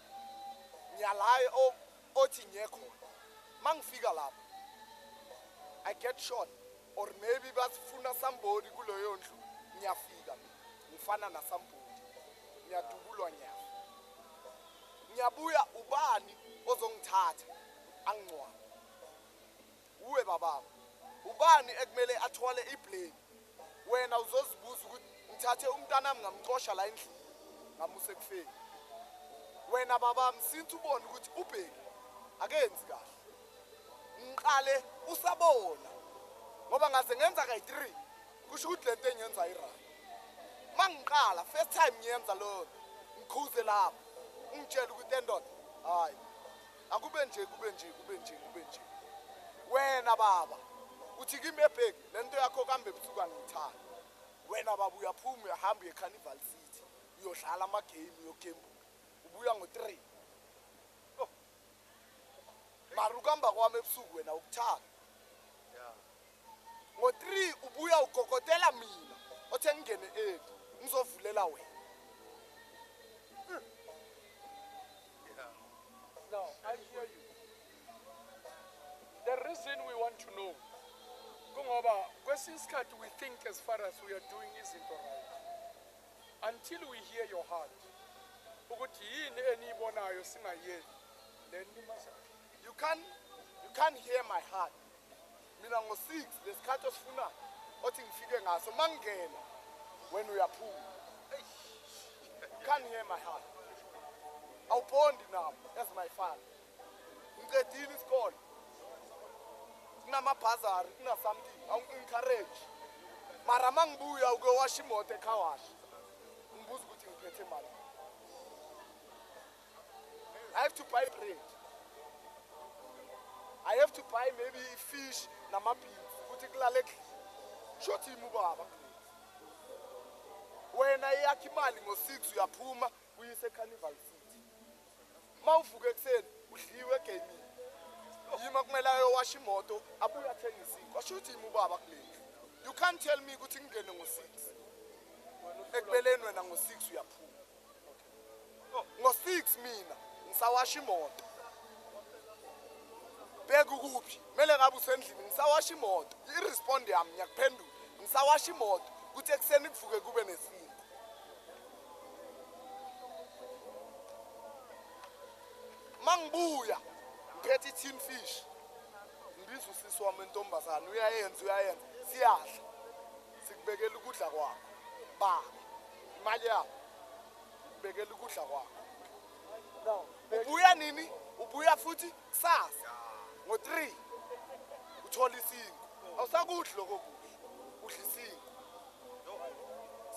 Ngiyalaye othi nyekhona. Mangifika lapho I get shot or maybe basifuna somebody kuloyo ndlu ngiyafika ngifana na somebody ngiyadubulwa nyafa. Ngiyabuya ubani ozongithatha angcwaba. Uwe baba ubani ekumele athwale iblame. Wena uzozibuza ukuthi ngithathe umntana ngamxosha la endlini ngamuse kufeni. Wena baba msinthi ubone ukuthi ubheki akenzi kahle ngiqale usabona ngoba ngaze ngenza kayi3 kusho ukuthi lento engiyenza iright mangiqala first time ngiyenza lo ngikhuze lapho ungitshela ukuthi endoda hayi akube nje wena baba uthi kimi ebheki lento yakho kambe ebusuku angithanda wena baba uyaphuma uyahamba eCarnival City uyodlala ama game uyogembula ubuya ngo3 marukamba kwami ebusuku wena ukuthaka ngo3 ubuya ugogotela mina othe ngene ethi ngizovulela wena. Now, I hear you. The reason we want to know, kungoba kwesinye isikhathi we think as far as we are doing izinto right. Until we hear your heart. Ukuthi yini eniyibonayo singayeli. Then you must. You can't hear my heart. Mina ngo6 lesikhathi osifuna othi ngifike ngaso mangena when uyaphuma. You can't hear my heart. Awubondi now as my father. Ngicedile isikole. Kunamabhazari kuna something encourage. Mara mangibuya uke wash imoto ekhawash. Ngibuza ukuthi ngiphethe imali. I have to buy bread. I have to buy maybe fish namabhini ukuthi kulale ekudleni. Shothi imubaba. Wena yakhe imali ngo6 uyaphuma uyise eCarnival City. Mawuvuka ekseni udliwe egaming. Yima kumele ayowasha imoto abuya athengisa inkwa. Shothi imubaba kuleli. You can't tell me ukuthi ngingene ngo6. Ekubeleni wena ngo6 uyaphuma. Ngo6 mina ngisawasha imoto. Beka ukuphi mele ngabe usendlini ngisawasha imoto irespond yami ngiyakuphendula ngisawasha imoto kuthi ekseni kuvuke kube nesinto mangibuya ngiphethe tin fish ngibiza usisi wami entombazana uyayenza siyadla sikubekela ukudla kwakho baba imali yakho ubekela ukudla kwakho Now, ubuya nini ubuya futhi kusasa ngo3 uthola isingo awusakudla lokho kudla udla isingo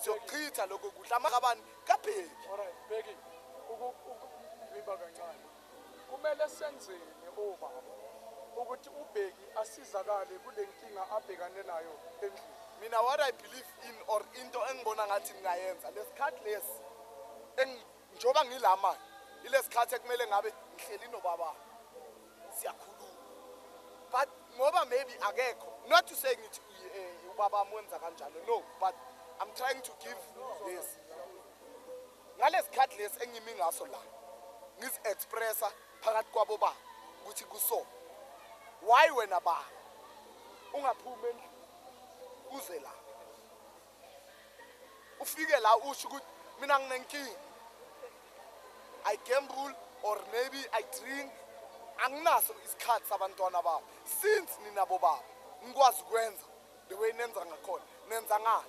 siyochitha lokho kudla amakabani kaBheki. alright, Beki. Uliba kancane. Kumele senzeni obaba ukuthi uBheki asizakale kule nkinga abhekane nayo endlini. Mina what I believe in or into engibona ngathi ngingayenza lesikhathi lesi njoba ngilama ilesikhathi ekumele ngabe ngihleli nobaba siyakhuluma but ngoba maybe akekho not to say ngithi ubaba amwenza kanjalo no but I'm trying to give this ngalesikhathi lesi engimi ngaso la ngisi expressa phakathi kwabo ba ukuthi kuso why wena ba ungaphuma endlini uze la ufike la usho ukuthi mina nginenkinga I gamble or maybe I drink anginaso isikhathi sabantwana babo since ninabo baba ngikwazi ukwenza the way nenza ngakhona nenza ngani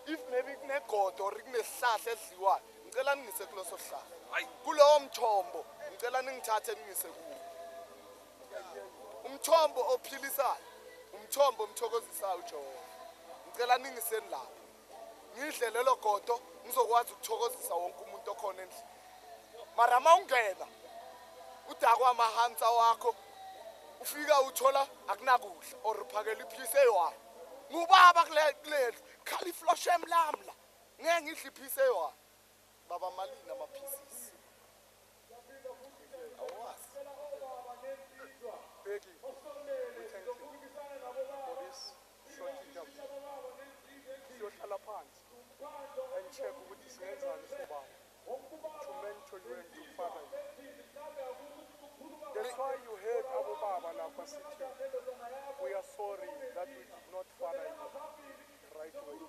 if maybe kunegodo or kunesihlahla edliwayo ngicela ningise kuloso hlahla kulowo mthombo ngicela ningithathe ningise kuwo umthombo ophilisayo umthombo omthokozisayo uJehova ngicela ningiseni lapho ngidle lelo godo ngizokwazi ukuthokozisa wonke umuntu okhona endlini mara mawungena udakwa amahansa wakho ufika uthola akunakudla or uphakela iphise eyi-1 ngubaba kuleli khala ifloshe emlamla ngeke ngidle iphise eyi-1 baba malini amaphisisi awazi Beki, we thank you for this short interview. Siyohlala phansi and check ukuthi singenzani sobaba to mentor you and to father you. That's why you heard Abu Baba lapha sithi we are sorry that we did not father you the right way.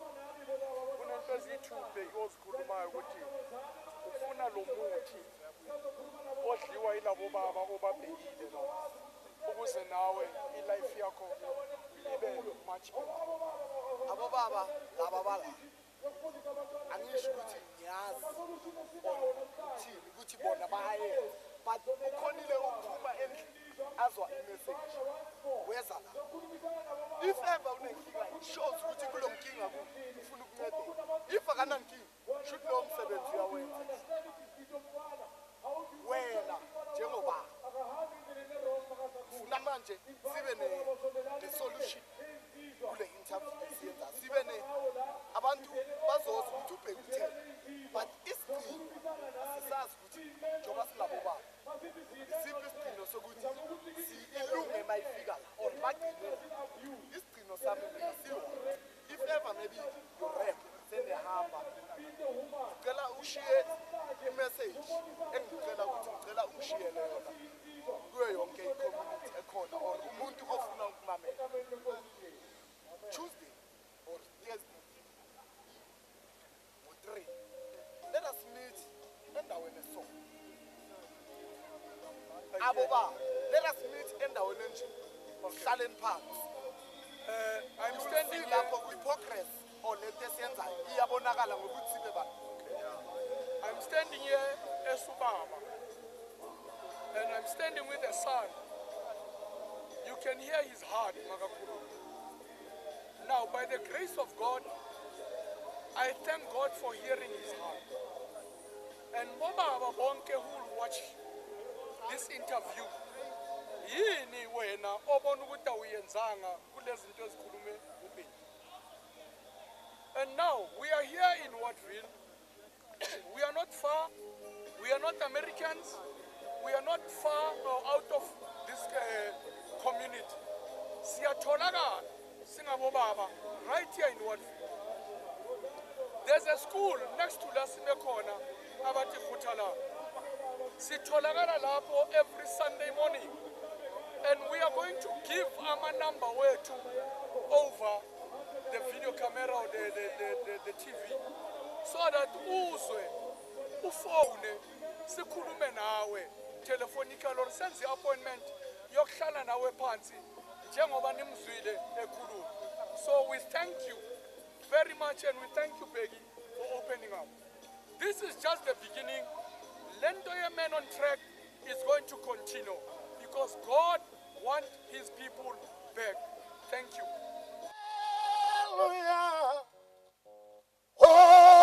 Kunento ezithuphe ozikhulumayo ukuthi ufuna lo muthi odliwa yilabo baba obabhekile la ukuze nawe ilife yakho ibe much better. abo baba laba bala angisho ukuthi ngiyazi or uthini ukuthi bona baye but ukhonile ukuphuma endlini message weza la if ever unenkinga shows ukuthi kulo nkinga ufuna ukuncedela if akanankinga should lo msebenzi uyawenza wena njengoba ufuna manje sibe ne-solution kule interview esiyenza sibe abantu bazoza ukuthi ubheke uthele but isigcino asisazi ukuthi njengoba singabo baba isiphi isigcino sokuthi ilunge mayifika la or bagcinela isigcino sami mina siwo if ever maybe you-rap senehamba ngicela ushiye imessage engicela ukuthi ngicela ungishiyele yona kuyo yonke i-community ekhona or umuntu ofuna ukumamela Tuesday or Thursday ngo-3 let us meet endaweni eso abo ba let us meet endaweni enje hlaleni phansi I'm standing here. lapho kwi-progress or lento esiyenzayo iyabonakala ngokuthi sibe ba I'm standing here as Ubaba, and I'm standing with a son. You can hear his heart, Magakuru. Now, by the grace of God, I thank God for hearing his heart. And Bobaba Bonke who will watch this interview, yini wena obona ukuthi awuyenzanga kulezi zinto ezikhulume uBheki. And now we are here in Wattville. We are not far. We are not Americans. We are not far or out of this community. Siyatholakala singabo baba right here in Wattville. There's a school next to Lasime Khona abathi Khuthala. Sitholakala lapho every Sunday morning. And we are going to give our number wethu over the video camera or the TV so that uzwe ufone sikhulume nawe telephonical or senze appointment yokuhlala nawe phansi njengoba nimzwile ekhuluma. So we thank you very much and we thank you Bheki for opening up. This is just the beginning. Lento ye Man on Track is going to continue because God wants his people back. Thank you. Hallelujah. Hallelujah.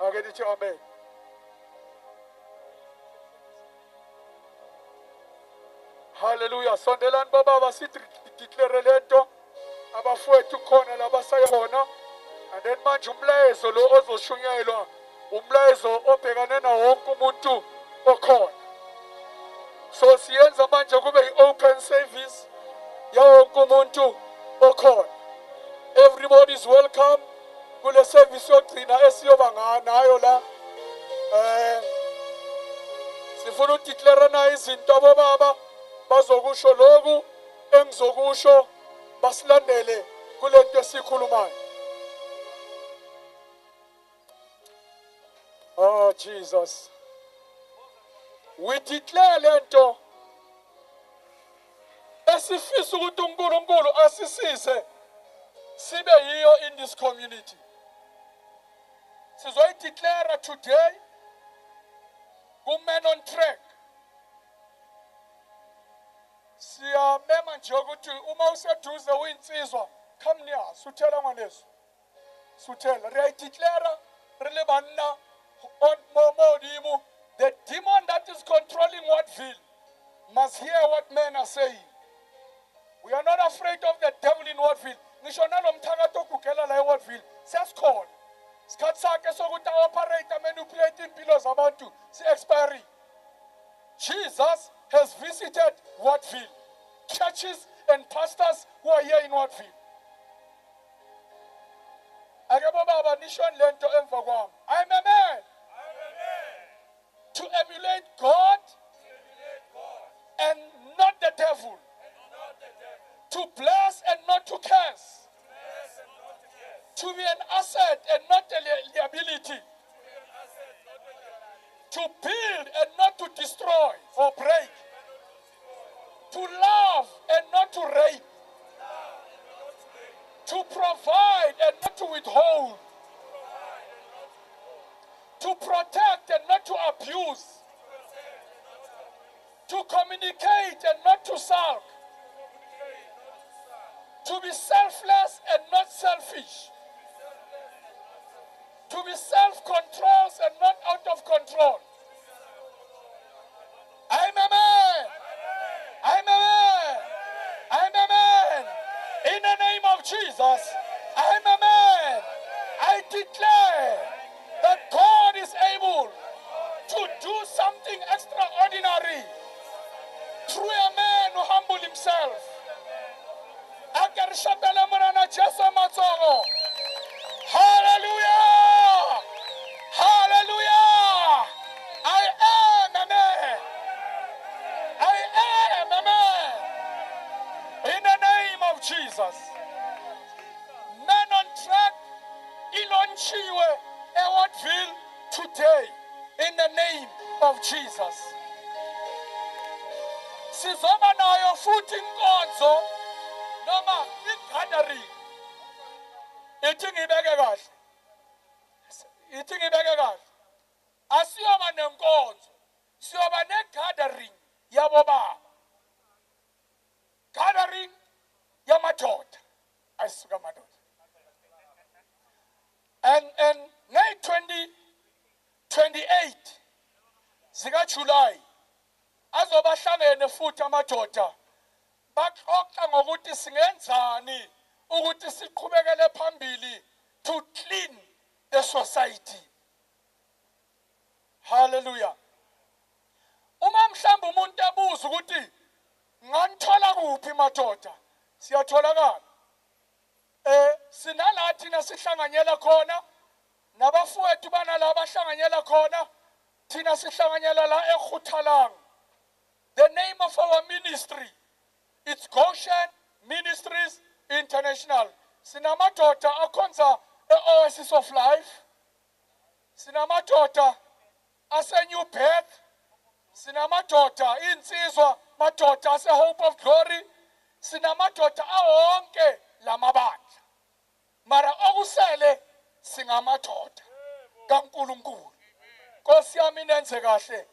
ake nithi amen. Hallelujah. Sondelani baba sithi declare lento abafowethu khona labasayona. And then manje umlayezo lo ozoshunyelwa umlayezo obhekane na wonke umuntu okhona. So siyenza manje kube i-open service ya wonke umuntu okhona. Everybody is welcome kule service yogcina esiyoba nayo la. Sifuna udeclare na izinto abobaba bazokusho lokhu engizokusho basilandele kule nto esikhulumayo. Oh Jesus. We declare lento esifisa ukuthi uNkulunkulu asisize sibe yiyo in this community. Sizoyideclare today ku-Man on Track. Siyamema nje ukuthi uma useduze uyinsizwa come near suthela ngwaneso. Suthela riyayideclare rile banna on Momodimu. The demon that is controlling Wattville must hear what men are saying. We are not afraid of the devil in Wattville. Ngisho nalomthakato kugela la eWattville sesikhona. Isikhathi sakhe sokuthi operate manipulate impilo zabantu si-expiring. Jesus has visited Wattville. Churches and pastors who are here in Wattville. Ake baba nisho lento emva kwami. I'm a man. To emulate God and not the devil. To bless and not to curse. To be an asset and not a liability. To build and not to destroy or break. To love and not to rape. To provide and not to withhold. To protect and not to abuse. To communicate and not to sulk. To be selfless and not selfish. To be self-controlled and not out of control. I'm a man. I'm a man. I'm a man. In the name of Jesus, I'm a man. I declare that God is able to do something extraordinary through a man who humbled himself. Hallelujah! Hallelujah! I am a man. I am a man. In the name of Jesus. Man on Track, ilonchiwe eWattville today. In the name of Jesus. Sizoba nayo futhi inkonzo noma i-gathering. Ithi ngibeke kahle. Ithi ngibeke kahle. Asiyoba nenkonzo. Siyoba ne-gathering yabo baba. Gathering yamadoda. Ayisuka madoda. And May 2028 zika July azoba hlangene futhi amadoda baxoxa ngokuthi singenzani ukuthi siqhubekele phambili to clean the society. Hallelujah. Uma mhlawumbe umuntu ebuza ukuthi nganithola kuphi madoda siyatholakala. Sinala thina sihlanganyela khona nabafowethu bana la bahlanganyela khona thina sihlanganyela la eGotalang. The name of our ministry, it's Goshen Ministries International. Sinamadoda akhonza e-Oasis of Life. Sinamadoda ase-New Birth. Sinamadoda insizwa madoda ase-Hope of Glory. Sinamadoda awonke lamabandla. Mara okusele singamadoda kaNkulunkulu. Nkosi yami nenze kahle.